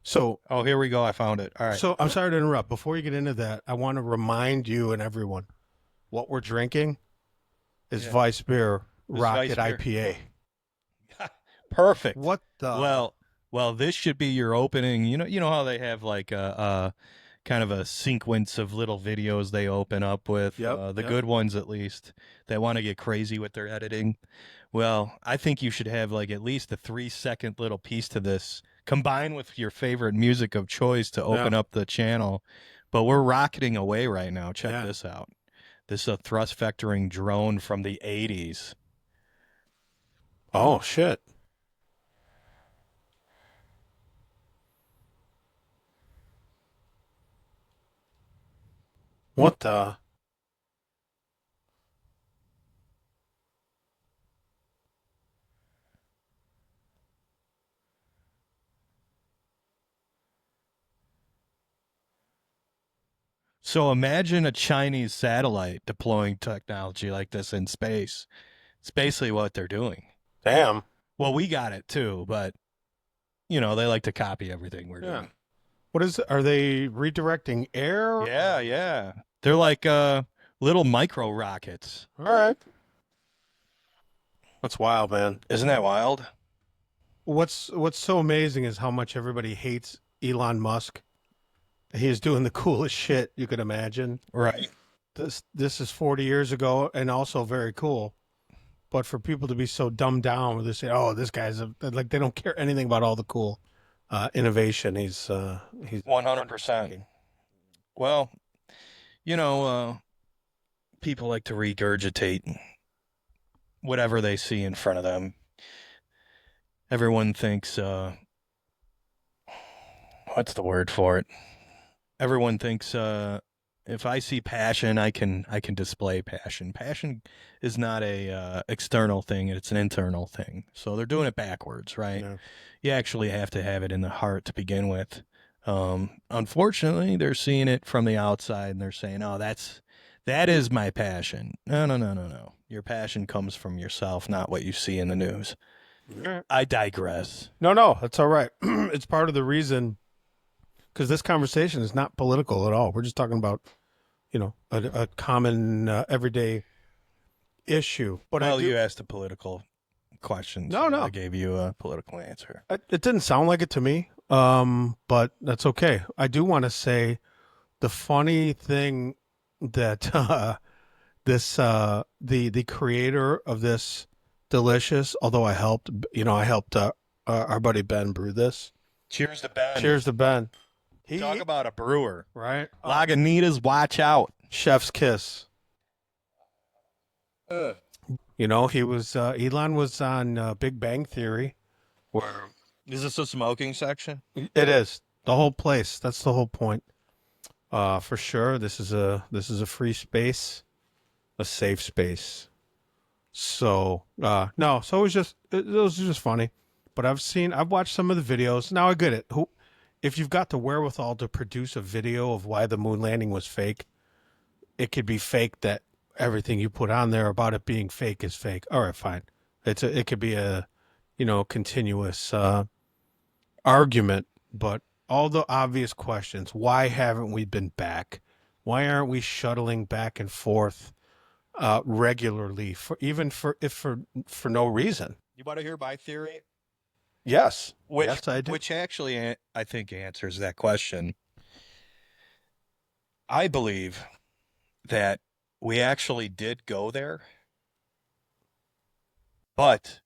So, Oh, here we go. I found it. All right. so I'm sorry to interrupt. Before you get into that, I want to remind you and everyone what we're drinking is Yeah. Vice Beer This Rocket vice beer. IPA. Perfect. What the? Well, well, this should be your opening. You know how they have like a kind of a sequence of little videos they open up with, Yep, the yep. good ones at least, that want to get crazy with their editing. Well, I think you should have like at least a 3 second little piece to this, combined with your favorite music of choice to Yeah, open up the channel. But we're rocketing away right now. Check yeah. this out. This is a thrust vectoring drone from the 80s. Oh shit. What the? So imagine a Chinese satellite deploying technology like this in space. It's basically what they're doing. Damn. Well, we got it too, but they like to copy everything we're Yeah. doing. What is? Are they redirecting air? Yeah, yeah. They're like little micro rockets. All right. That's wild, man. Isn't that wild? What's so amazing is how much everybody hates Elon Musk. He is doing the coolest shit you could imagine. Right. This is 40 years ago and also very cool. But for people to be so dumbed down where they say, "Oh, this guy's like," they don't care anything about all the cool innovation. He's 100%. Well, you know, people like to regurgitate whatever they see in front of them. Everyone thinks, what's the word for it? Everyone thinks if I see passion, I can display passion. Passion is not a external thing; it's an internal thing. So they're doing it backwards, right? yeah. You actually have to have it in the heart to begin with. Unfortunately, they're seeing it from the outside, and they're saying, "Oh, that is my passion." No, no, no, no, no. Your passion comes from yourself, not what you see in the news. Yeah. I digress. No, that's all right. It's part of the reason because this conversation is not political at all. We're just talking about a common everyday issue. But I Well, do you asked a political question, no, so I no. gave you a political answer. It didn't sound like it to me. But that's okay. I do want to say the funny thing that this the creator of this delicious, although I helped our buddy Ben brew this. Cheers to Ben. Cheers to Ben. Talk He about a brewer. right. Lagunitas, watch out. Chef's kiss. Uh, He was Elon was on Big Bang Theory, where is this a smoking section? it is the whole place. That's the whole point. For sure, this is a free space, a safe space. So no, so it was just funny. But I've watched some of the videos. Now I get it. If you've got the wherewithal to produce a video of why the moon landing was fake, it could be fake that everything you put on there about it being fake is fake. All right, fine. It could be a continuous argument, but all the obvious questions. Why haven't we been back? Why aren't we shuttling back and forth regularly for no reason? You want to hear my theory? Yes, Which, yes, I do. which actually, I think answers that question. I believe that we actually did go there, but,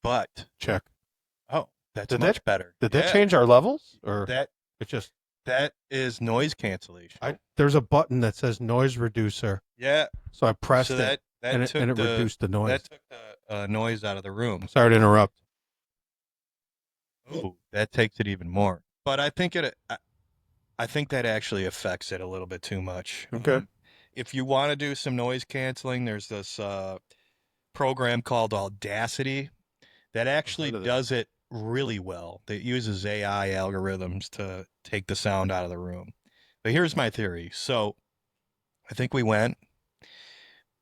but, Check. oh, that's Did much that better. did that Yeah, change our levels or that it just that is noise cancellation. there's a button that says noise reducer, Yeah, so I pressed so it that and it took and it reduced the noise. the noise out of the room. Sorry to interrupt. Ooh, that takes it even more. But I think that actually affects it a little bit too much. Okay. If you want to do some noise canceling, there's this program called Audacity that actually Heard of this. does it really well. That uses AI algorithms to take the sound out of the room. But here's my theory. So I think we went,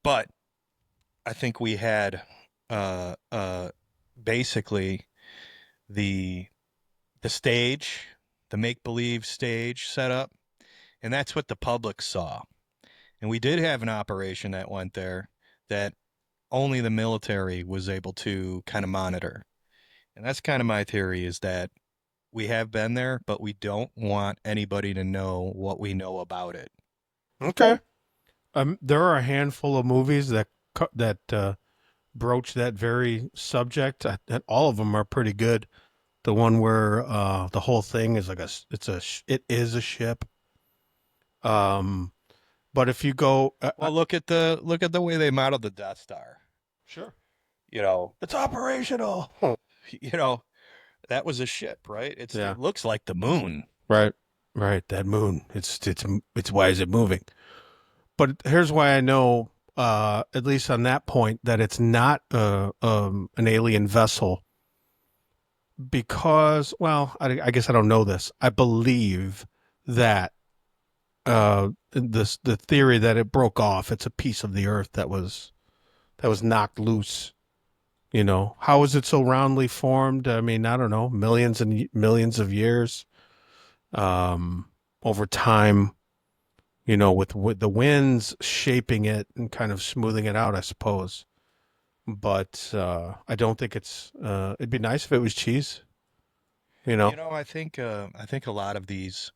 but I think we had uh, uh, basically the the stage, the make believe stage set up, and that's what the public saw. And we did have an operation that went there that only the military was able to kind of monitor. And that's kind of my theory is that we have been there, but we don't want anybody to know what we know about it. Okay. There are a handful of movies that broach that very subject, and all of them are pretty good. The one where the whole thing is like it is a ship. Um, but if you go, Well, look at the way they modeled the Death Star. sure, You know, it's operational. Huh. you know that was a ship, right? Yeah, It looks like the moon. right, right. That moon. It's why is it moving? But here's why I know, at least on that point, that it's not an alien vessel because, well, I guess I don't know this. I believe that the theory that it broke off. It's a piece of the Earth that was knocked loose. You know, how is it so roundly formed? I mean, I don't know, millions and millions of years, over time. You know, with the winds shaping it and kind of smoothing it out, I suppose. But I don't think it's. It'd be nice if it was cheese. You know. I think a lot of these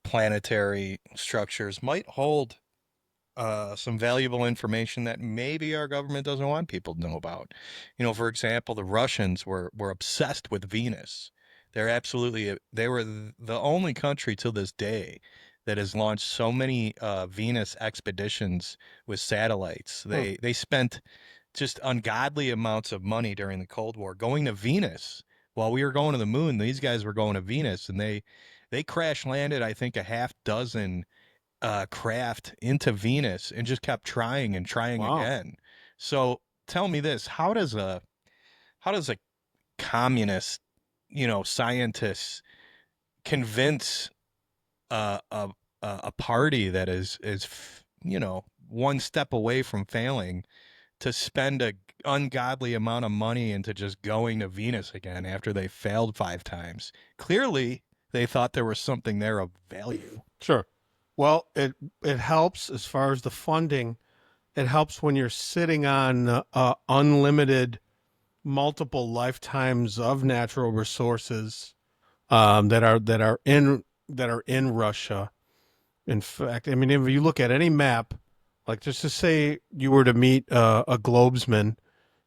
planetary structures might hold some valuable information that maybe our government doesn't want people to know about. For example, the Russians were obsessed with Venus. They were the only country to this day that has launched so many Venus expeditions with satellites. Hmm. They spent just ungodly amounts of money during the Cold War going to Venus. While we were going to the moon, these guys were going to Venus, and they crash landed, I think, a half dozen craft into Venus and just kept trying and trying Wow. again. So tell me this: how does a communist, scientist convince a a party that is one step away from failing to spend a ungodly amount of money into just going to Venus again after they failed 5 times? Clearly, they thought there was something there of value. Sure. Well, it helps as far as the funding. It helps when you're sitting on unlimited, multiple lifetimes of natural resources that are in Russia. In fact, I mean, if you look at any map, like just to say you were to meet a globesman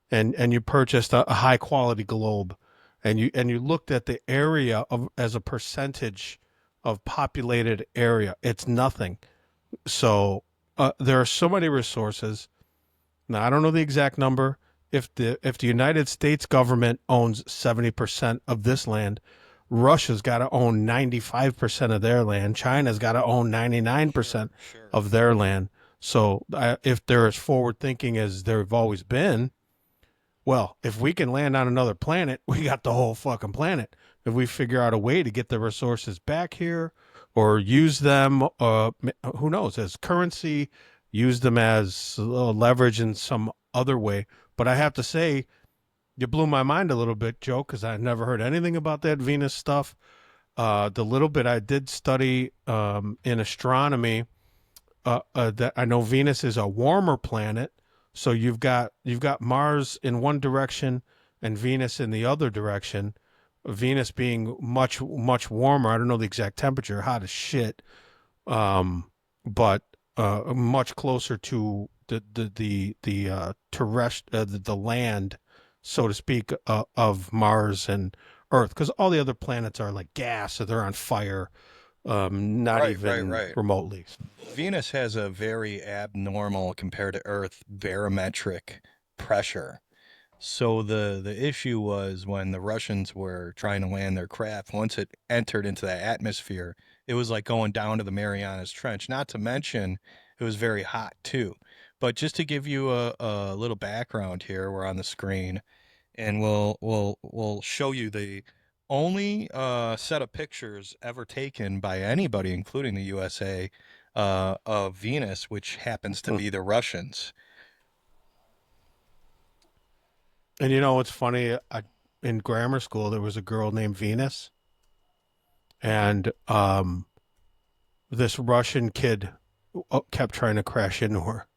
and you purchased a high quality globe, and you looked at the area of as a percentage of populated area, it's nothing. So there are so many resources. Now I don't know the exact number. If the United States government owns 70% of this land, Russia's got to own 95% of their land. China's got to own Sure, 99% sure. of their land. So if they're as forward thinking as they've always been, well, if we can land on another planet, we got the whole fucking planet. If we figure out a way to get the resources back here or use them, who knows, as currency, use them as leverage in some other way. But I have to say, you blew my mind a little bit, Joe, because I never heard anything about that Venus stuff. The little bit I did study in astronomy, that I know Venus is a warmer planet, so you've got Mars in one direction and Venus in the other direction. Venus being much much warmer. I don't know the exact temperature, hot as shit, but much closer to the terrestrial the land, so to speak, of Mars and Earth, because all the other planets are like gas, or they're on fire, not Right, right, even right. remotely. Venus has a very abnormal compared to Earth barometric pressure. So the issue was when the Russians were trying to land their craft, once it entered into that atmosphere, it was like going down to the Marianas Trench. Not to mention, it was very hot too. But just to give you a little background here, we're on the screen, and we'll show you the only set of pictures ever taken by anybody, including the USA, of Venus, which happens to Hmm. be the Russians. And you know what's funny? In grammar school, there was a girl named Venus. and this Russian kid kept trying to crash into her,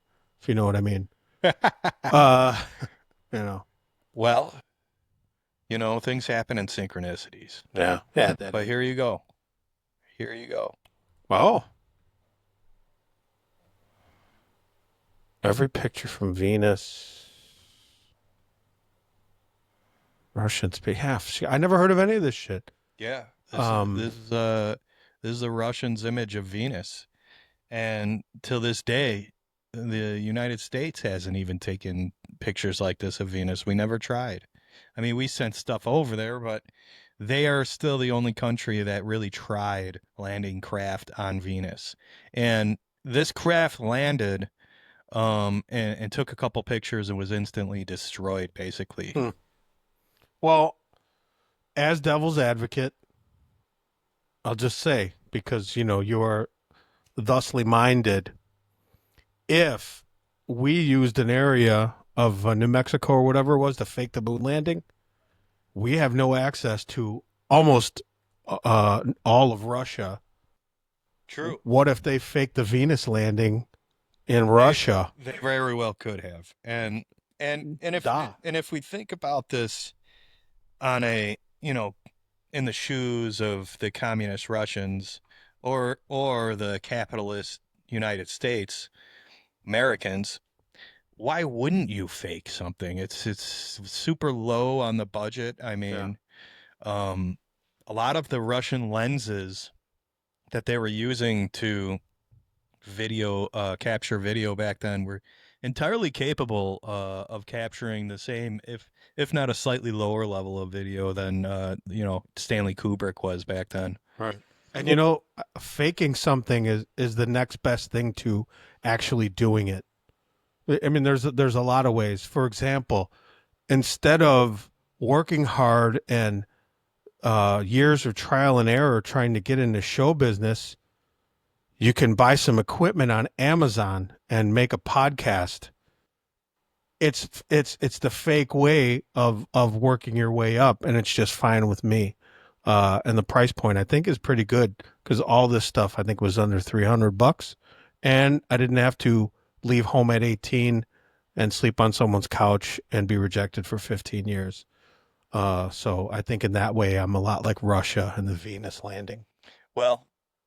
if you know what I mean. Uh, you know. Well, things happen in synchronicities. Yeah. Yeah. But here you go. Here you go. Oh, every picture from Venus. Russian space. Half. I never heard of any of this shit. Yeah. This is Um, this is uh this is the Russians' image of Venus. And till this day, the United States hasn't even taken pictures like this of Venus. We never tried. I mean, we sent stuff over there, but they are still the only country that really tried landing craft on Venus. And this craft landed and took a couple pictures and was instantly destroyed, basically. hmm. Well, as devil's advocate, I'll just say, because you are thusly minded, if we used an area of New Mexico or whatever it was to fake the moon landing, we have no access to almost all of Russia. True. What if they faked the Venus landing in Russia? They very well could have. And if we think about this on a, in the shoes of the communist Russians or the capitalist United States, Americans, why wouldn't you fake something? It's super low on the budget. I mean, um, a lot of the Russian lenses that they were using to capture video back then were entirely capable of capturing the same, if not a slightly lower level of video than Stanley Kubrick was back then. Right. And faking something is the next best thing to actually doing it. I mean, there's a lot of ways. For example, instead of working hard and years of trial and error trying to get into show business, you can buy some equipment on Amazon and make a podcast. It's the fake way of working your way up, and it's just fine with me. And the price point I think is pretty good because all this stuff I think was under $300, and I didn't have to leave home at 18 and sleep on someone's couch and be rejected for 15 years. So I think in that way I'm a lot like Russia and the Venus landing. Well,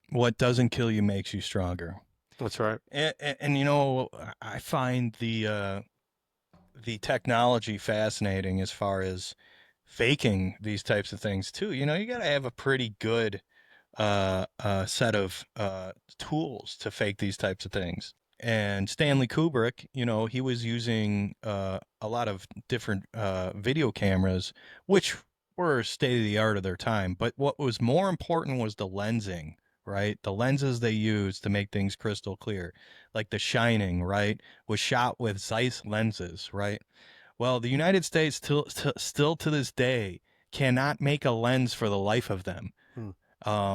what doesn't kill you makes you stronger. That's right. And I find the technology fascinating as far as faking these types of things too. You got to have a pretty good set of tools to fake these types of things. And Stanley Kubrick, he was using a lot of different video cameras, which were state of the art of their time. But what was more important was the lensing, right? The lenses they used to make things crystal clear, like The Shining, right, was shot with Zeiss lenses, right? Well, the United States still to this day cannot make a lens for the life of them. Hmm.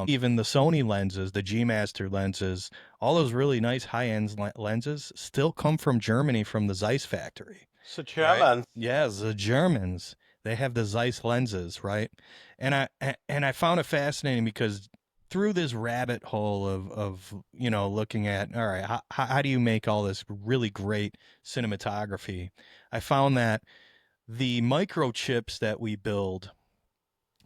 Even the Sony lenses, the G Master lenses, all those really nice high-end lenses still come from Germany, from the Zeiss factory. So Right? Yes, the Germans, they have the Zeiss lenses, right? And I found it fascinating because through this rabbit hole of looking at, all right, how do you make all this really great cinematography? I found that the microchips that we build,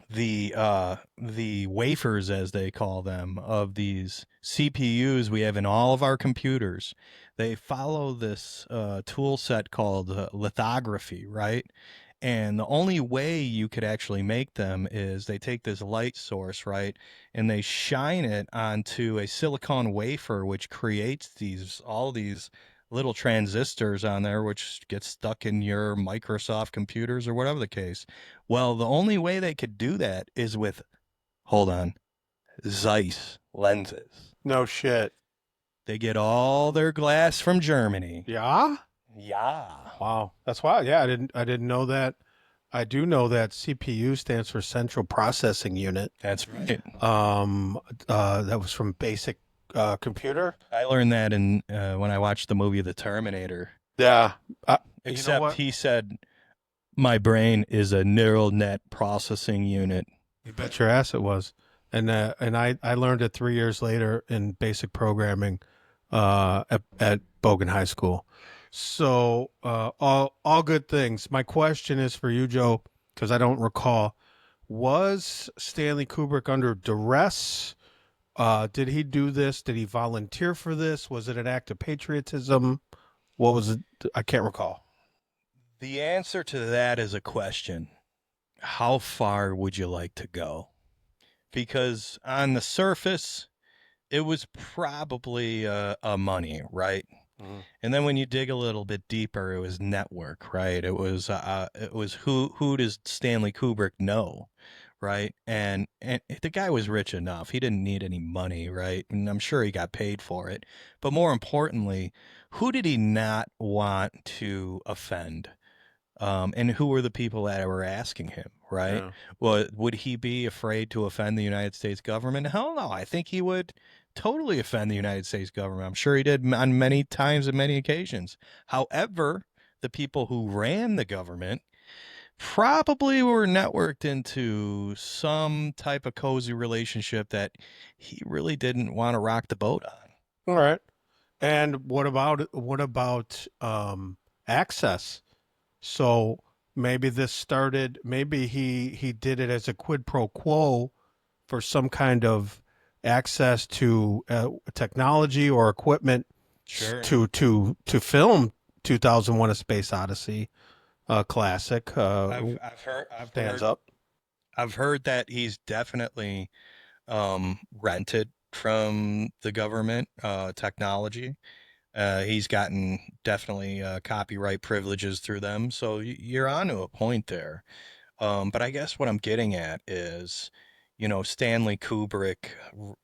the wafers as they call them, of these CPUs we have in all of our computers, they follow this tool set called lithography, right? And the only way you could actually make them is they take this light source, right, and they shine it onto a silicon wafer, which creates all these little transistors on there, which get stuck in your Microsoft computers or whatever the case. Well, the only way they could do that is with, hold on, Zeiss lenses. No shit. They get all their glass from Germany. Yeah. Yeah. Wow. That's wild. Yeah, I didn't know that. I do know that CPU stands for Central Processing Unit. That's right. That was from Basic Computer. I learned that when I watched the movie The Terminator. Yeah. Except he said, my brain is a neural net processing unit. You bet your ass it was. and I learned it 3 years later in basic programming at Bogan High School. So all good things. My question is for you, Joe, because I don't recall. Was Stanley Kubrick under duress? Did he do this? Did he volunteer for this? Was it an act of patriotism? What was it? I can't recall. The answer to that is a question. How far would you like to go? Because on the surface, it was probably a money, right? Mhm. And then when you dig a little bit deeper, it was network, right? It was who does Stanley Kubrick know, right? And the guy was rich enough; he didn't need any money, right? And I'm sure he got paid for it. But more importantly, who did he not want to offend? And who were the people that were asking him, right? Yeah. Well, would he be afraid to offend the United States government? Hell no. I think he would totally offend the United States government. I'm sure he did on many times and many occasions. However, the people who ran the government probably were networked into some type of cozy relationship that he really didn't want to rock the boat on. All right. And what about access? So maybe this started. Maybe he did it as a quid pro quo for some kind of access to technology or equipment Sure. to film 2001: A Space Odyssey, classic. I've Stands heard up. I've heard that he's definitely rented from the government technology. He's gotten definitely copyright privileges through them. So you're onto a point there. But I guess what I'm getting at is, Stanley Kubrick,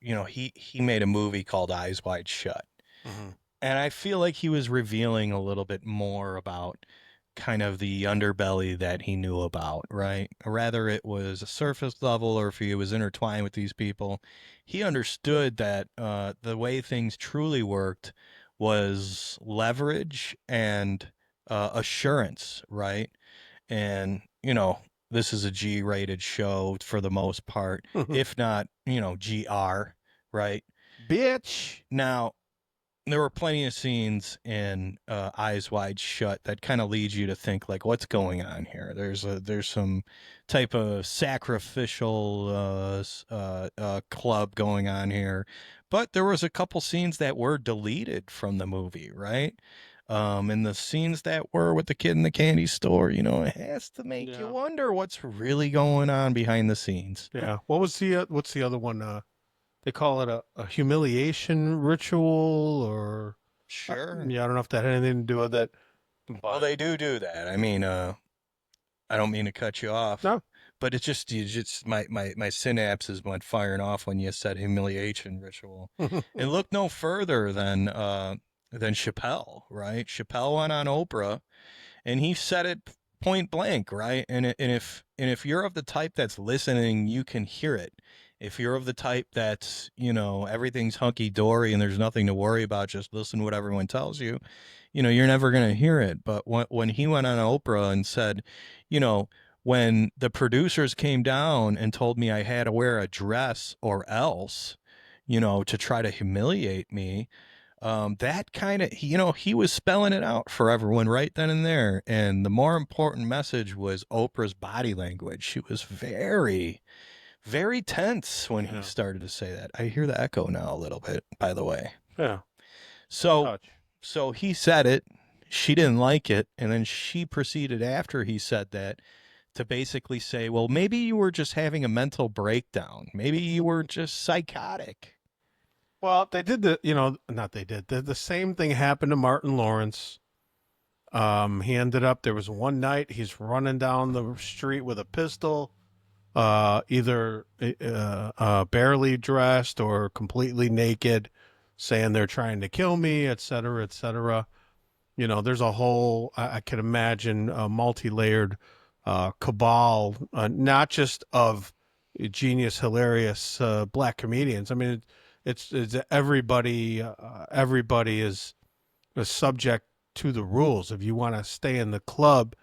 he made a movie called Eyes Wide Shut. Hmm. And I feel like he was revealing a little bit more about kind of the underbelly that he knew about, right? Rather it was a surface level or if he was intertwined with these people, he understood that the way things truly worked was leverage and assurance, right? And, this is a G rated show for the most part, if not, GR, right? Bitch. Now, there were plenty of scenes in Eyes Wide Shut that kind of leads you to think like, what's going on here? There's some type of sacrificial club going on here, but there was a couple scenes that were deleted from the movie, right? And the scenes that were with the kid in the candy store, it has to make you Yeah. wonder what's really going on behind the scenes. Yeah. What's the other one? They call it a humiliation ritual, or Sure. yeah, I don't know if that had anything to do with it, Well, but they do that. I mean, I don't mean to cut you off, no. but it's just my synapses went firing off when you said humiliation ritual. And look no further than Chappelle, right? Chappelle went on Oprah and he said it point blank, right? And if you're of the type that's listening, you can hear it. If you're of the type that's, everything's hunky dory and there's nothing to worry about, just listen to what everyone tells you, you're never going to hear it. But when he went on Oprah and said, you know, when the producers came down and told me I had to wear a dress or else, to try to humiliate me, that kind of, he was spelling it out for everyone right then and there. And the more important message was Oprah's body language. She was very, very tense when he Yeah. started to say that. I hear the echo now a little bit, by the way. Yeah. So, Touch. so he said it. She didn't like it. And then she proceeded after he said that to basically say, well, maybe you were just having a mental breakdown. Maybe you were just psychotic. Well, they did not they did. The same thing happened to Martin Lawrence. He ended up, there was one night he's running down the street with a pistol, either barely dressed or completely naked, saying they're trying to kill me, et cetera, et cetera. There's a whole, I can imagine, a multi-layered cabal, not just of genius, hilarious black comedians. I mean, it's everybody. Everybody is subject to the rules. If you want to stay in the club,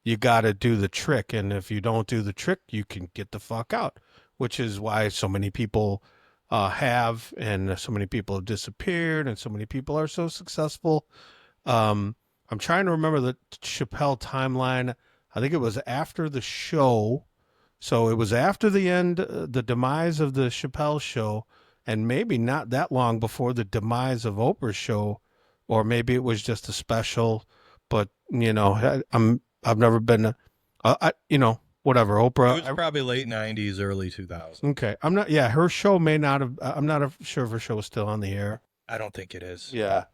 you got to do the trick, and if you don't do the trick, you can get the fuck out. which is why so many people have, and so many people have disappeared, and so many people are so successful. Um, I'm trying to remember the Chappelle timeline. I think it was after the show. So it was after the end, the demise of the Chappelle show, and maybe not that long before the demise of Oprah's show, or maybe it was just a special. But I've never been, whatever It Oprah. was probably late 90s, early 2000s. Okay, I'm not. Yeah, her show may not have. I'm not sure if her show was still on the air. I don't think it is. Yeah,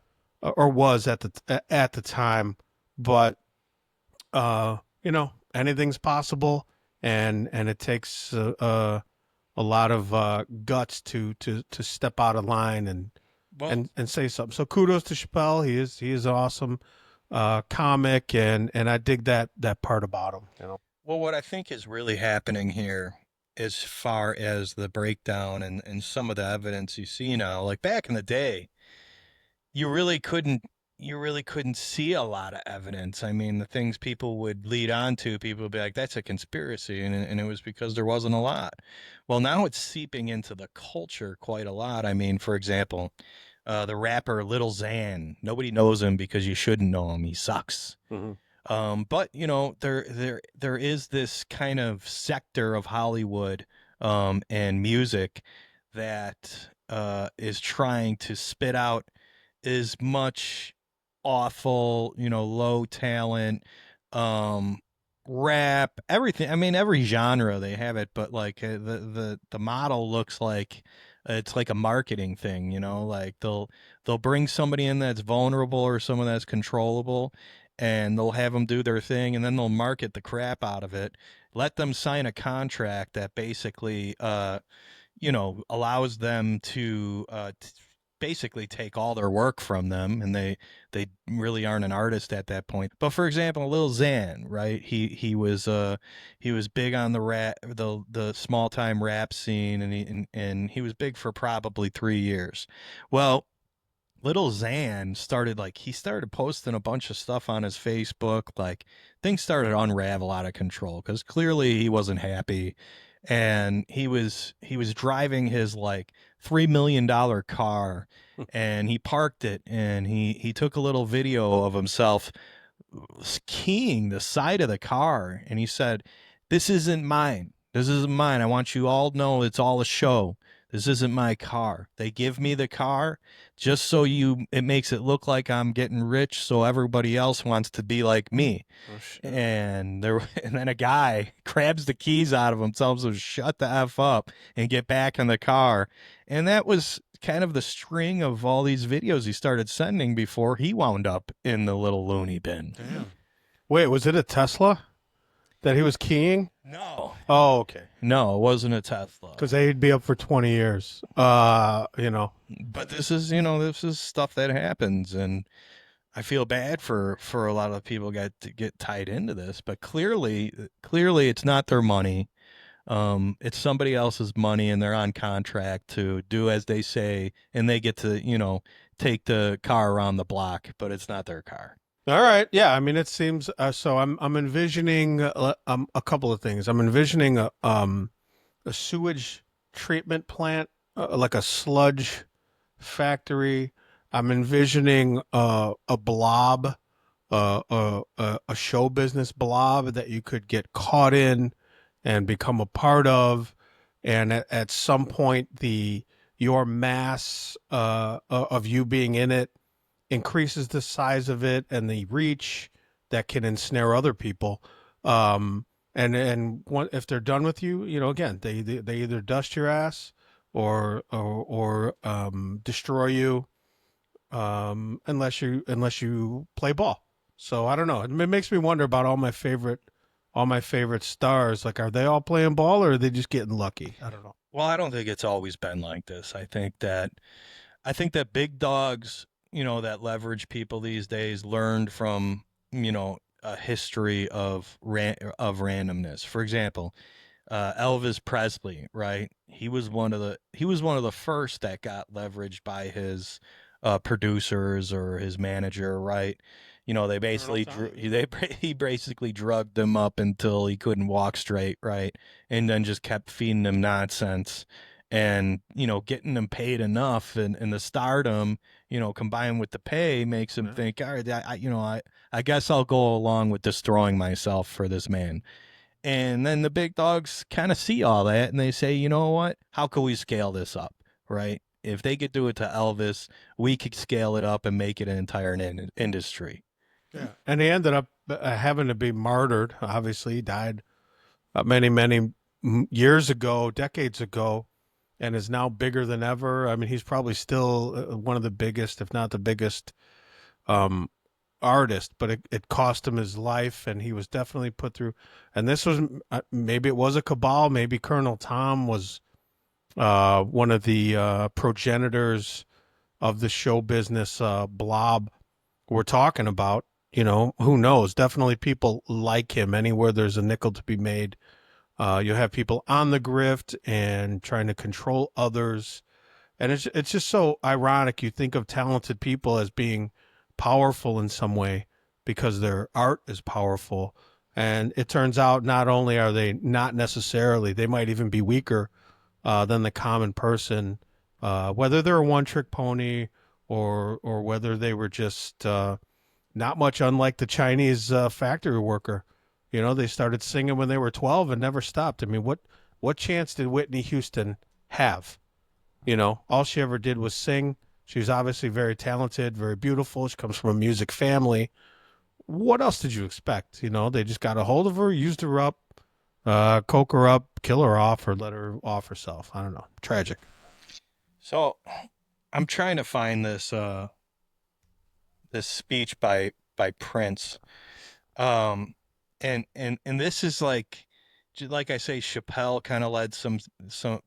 or was at the time, but anything's possible, and it takes a lot of guts to step out of line Well, and say something. So kudos to Chappelle. He is awesome comic, and I dig that part about him. well, what I think is really happening here, as far as the breakdown and some of the evidence you see now, like back in the day, you really couldn't you really couldn't see a lot of evidence. I mean, the things people would lead on to, people would be like, that's a conspiracy. And it was because there wasn't a lot. Well, now it's seeping into the culture quite a lot. I mean, for example, the rapper Little Xan, nobody knows him because you shouldn't know him. He sucks. Mm-hmm. But there is this kind of sector of Hollywood and music that is trying to spit out as much awful, low talent, um, rap, everything. I mean, every genre they have it, but like the model looks like it's like a marketing thing, like they'll bring somebody in that's vulnerable or someone that's controllable, and they'll have them do their thing, and then they'll market the crap out of it, let them sign a contract that basically allows them to basically take all their work from them, and they really aren't an artist at that point. But for example, Lil Xan, right? He was big on the small time rap scene, and he was big for probably 3 years. Well, Little Xan he started posting a bunch of stuff on his Facebook, like things started to unravel out of control because clearly he wasn't happy, and he was driving his like $3 million car, and he parked it, and he took a little video of himself keying the side of the car, and he said, "This isn't mine. This isn't mine. I want you all to know it's all a show. This isn't my car. They give me the car just so it makes it look like I'm getting rich, so everybody else wants to be like me." Oh shit. And and then a guy grabs the keys out of him, tells him to shut the F up and get back in the car. And that was kind of the string of all these videos he started sending before he wound up in the little loony bin. Damn. Wait, was it a Tesla that he was keying? No. Oh, okay. No, it wasn't a Tesla. Because they'd be up for 20 years. But this is stuff that happens, and I feel bad for a lot of people to get tied into this, but clearly it's not their money. It's somebody else's money, and they're on contract to do as they say, and they get to, take the car around the block, but it's not their car. All right. Yeah. I mean, it seems so. I'm envisioning a couple of things. I'm envisioning a sewage treatment plant, like a sludge factory. I'm envisioning a blob, a show business blob that you could get caught in and become a part of, and at some point your mass of you being in it increases the size of it and the reach that can ensnare other people. If they're done with you, again, they either dust your ass or destroy you, unless you play ball. So I don't know. It makes me wonder about all my favorite stars. Like, are they all playing ball, or are they just getting lucky? I don't know. Well, I don't think it's always been like this. I think that big dogs, that leverage people these days, learned from, a history of randomness. For example, Elvis Presley, right? He was one of the first that got leveraged by his producers or his manager, right? They Colonel basically Tommy. he basically drugged him up until he couldn't walk straight, right? And then just kept feeding him nonsense and, getting him paid enough and the stardom, combined with the pay makes him Yeah. think, all right, I guess I'll go along with destroying myself for this man. And then the big dogs kind of see all that and they say, you know what? How can we scale this up, right? If they could do it to Elvis, we could scale it up and make it an entire industry. Yeah. And he ended up having to be martyred. Obviously, he died many, many years ago, decades ago, and is now bigger than ever. I mean, he's probably still one of the biggest, if not the biggest, um, artist. But it cost him his life, and he was definitely put through. And this was maybe it was a cabal. Maybe Colonel Tom was one of the progenitors of the show business blob we're talking about. Who knows? Definitely people like him. Anywhere there's a nickel to be made, you have people on the grift and trying to control others, and it's just so ironic. You think of talented people as being powerful in some way because their art is powerful, and it turns out not only are they not necessarily, they might even be weaker than the common person, whether they're a one-trick pony or whether they were just not much unlike the Chinese factory worker. They started singing when they were 12 and never stopped. I mean, what chance did Whitney Houston have? All she ever did was sing. She was obviously very talented, very beautiful. She comes from a music family. What else did you expect? They just got a hold of her, used her up, coke her up, kill her off, or let her off herself. I don't know. Tragic. So I'm trying to find this speech by Prince. Um and this is like I say, Chappelle kind of led some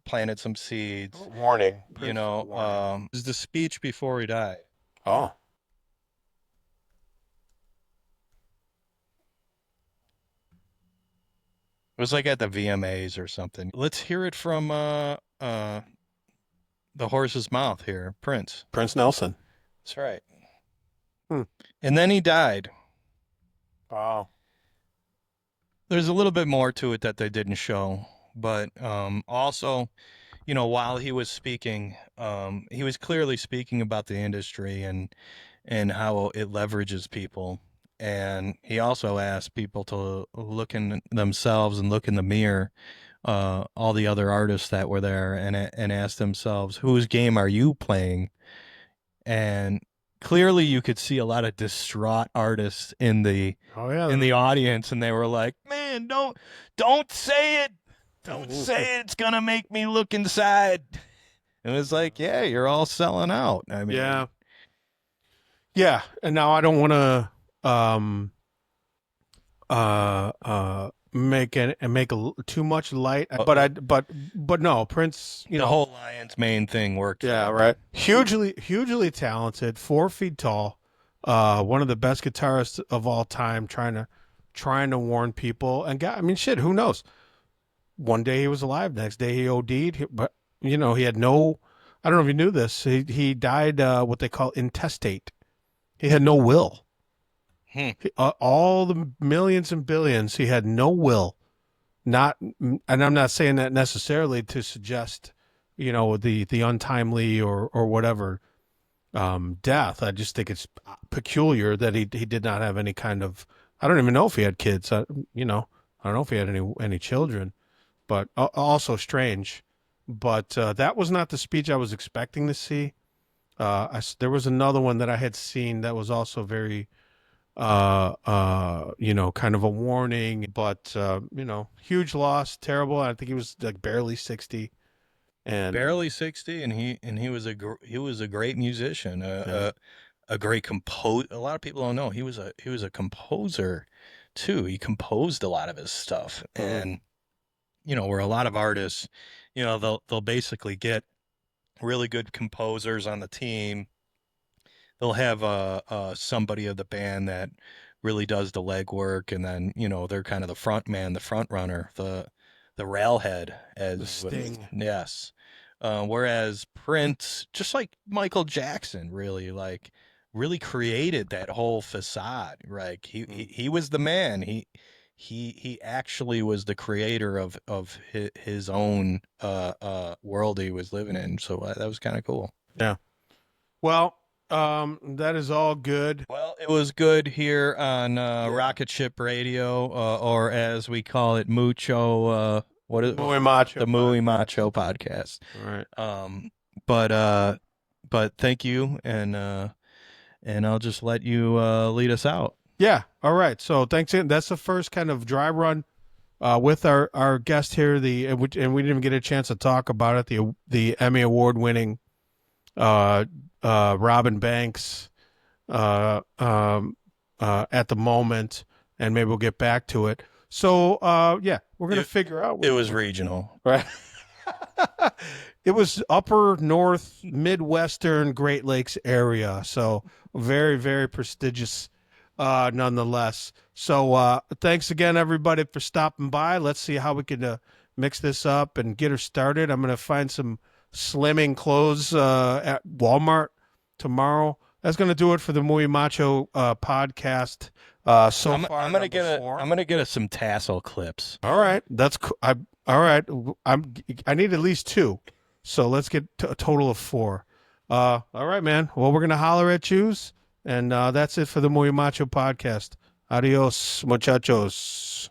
planted some seeds. Warning. Prince warning. This is the speech before he died. Oh. It was like at the VMAs or something. Let's hear it from the horse's mouth here, Prince. Prince Nelson. That's right. Hmm. And then he died. Wow. There's a little bit more to it that they didn't show, but also, while he was speaking, he was clearly speaking about the industry and how it leverages people. And he also asked people to look in themselves and look in the mirror, all the other artists that were there, and ask themselves, whose game are you playing? And clearly, you could see a lot of distraught artists in the Oh yeah. audience, and they were like, "Man, don't say it, don't say it. It's gonna make me look inside." And it was like, "Yeah, you're all selling out." I mean, Yeah. Yeah. And now I don't want to um make too much light, but no, Prince, the whole Lions main thing worked. yeah, right. Hugely talented, 4 feet tall, one of the best guitarists of all time, trying to warn people. And God, I mean, shit, who knows? One day he was alive, next day he OD'd. But he had no. I don't know if you knew this. He died what they call intestate. He had no will. All the millions and billions, he had no will. Not, and I'm not saying that necessarily to suggest, the untimely or whatever death. I just think it's peculiar that he did not have any kind of. I don't even know if he had kids. I don't know if he had any children, but also strange. But that was not the speech I was expecting to see. There was another one that I had seen that was also very kind of a warning, but huge loss, terrible. I think he was like barely 60, and Barely 60, and he was he was a great musician, yeah. a great compose. A lot of people don't know he was a composer too. He composed a lot of his stuff, and where a lot of artists, they'll basically get really good composers on the team. They'll have somebody of the band that really does the legwork, and then they're kind of the front man, the front runner, the railhead, The as Sting. yes. Whereas Prince, just like Michael Jackson, really, like really created that whole facade. Like he was the man. He actually was the creator of his own world he was living in. So that was kind of cool. Yeah. Well, that is all good. Well, it was good here on Rocket Ship Radio, or as we call it, Mucho. What is Muy macho. the Muy Macho podcast? All right. But thank you, and I'll just let you lead us out. Yeah. All right. So thanks. That's the first kind of dry run with our guest here. And we didn't even get a chance to talk about it. The Emmy Award winning Robin Banks at the moment, and maybe we'll get back to it. So yeah, we're gonna figure out. It was regional, right? It was upper north Midwestern Great Lakes area, so very, very prestigious nonetheless. So thanks again, everybody, for stopping by. Let's see how we can mix this up and get her started. I'm going to find some slimming clothes at Walmart tomorrow. That's going to do it for the Muy Macho podcast. I'm gonna get us some tassel clips. All right, that's cool. All right. I need at least 2, so let's get a total of 4. All right, man. Well, we're gonna holler at yous, and that's it for the Muy Macho podcast. Adios, muchachos.